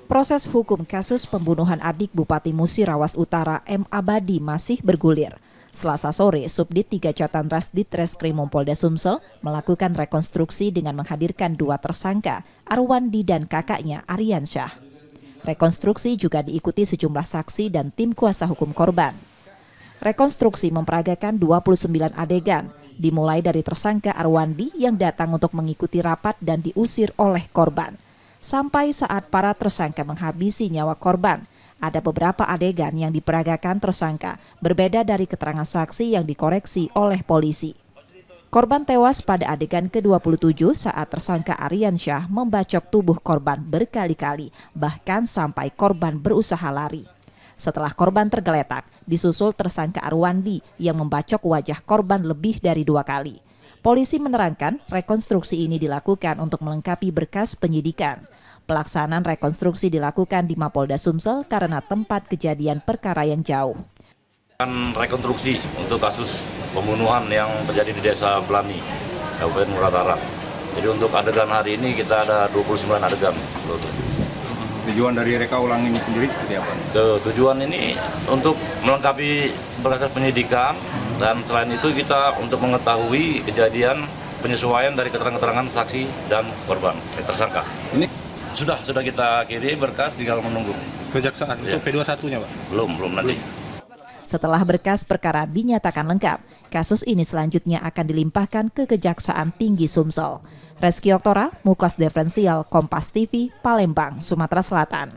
Proses hukum kasus pembunuhan adik Bupati Musirawas Utara M. Abadi masih bergulir. Selasa sore, Subdit 3 Catanras Ditreskrimum Polda Sumsel melakukan rekonstruksi dengan menghadirkan 2 tersangka, Arwandi dan kakaknya Aryansyah. Rekonstruksi juga diikuti sejumlah saksi dan tim kuasa hukum korban. Rekonstruksi memperagakan 29 adegan, dimulai dari tersangka Arwandi yang datang untuk mengikuti rapat dan diusir oleh korban. Sampai saat para tersangka menghabisi nyawa korban, ada beberapa adegan yang diperagakan tersangka, berbeda dari keterangan saksi yang dikoreksi oleh polisi. Korban tewas pada adegan ke-27 saat tersangka Aryansyah membacok tubuh korban berkali-kali, bahkan sampai korban berusaha lari. Setelah korban tergeletak, disusul tersangka Arwandi yang membacok wajah korban lebih dari 2 kali. Polisi menerangkan rekonstruksi ini dilakukan untuk melengkapi berkas penyidikan. Pelaksanaan rekonstruksi dilakukan di Mapolda Sumsel karena tempat kejadian perkara yang jauh. Rekonstruksi untuk kasus pembunuhan yang terjadi di Desa Belani, Kabupaten Muratara. Jadi untuk adegan hari ini kita ada 29 adegan. Tujuan dari reka ulang ini sendiri seperti apa? Tujuan ini untuk melengkapi berkas penyidikan dan selain itu kita untuk mengetahui kejadian penyesuaian dari keterangan-keterangan saksi dan korban tersangka. Ini sudah kita kirim berkas, tinggal menunggu. Kejaksaan untuk P21-nya, Pak? Belum nanti. Setelah berkas perkara dinyatakan lengkap, kasus ini selanjutnya akan dilimpahkan ke Kejaksaan Tinggi Sumsel. Reski Oktora, Muklas Diferensial, Kompas TV, Palembang, Sumatera Selatan.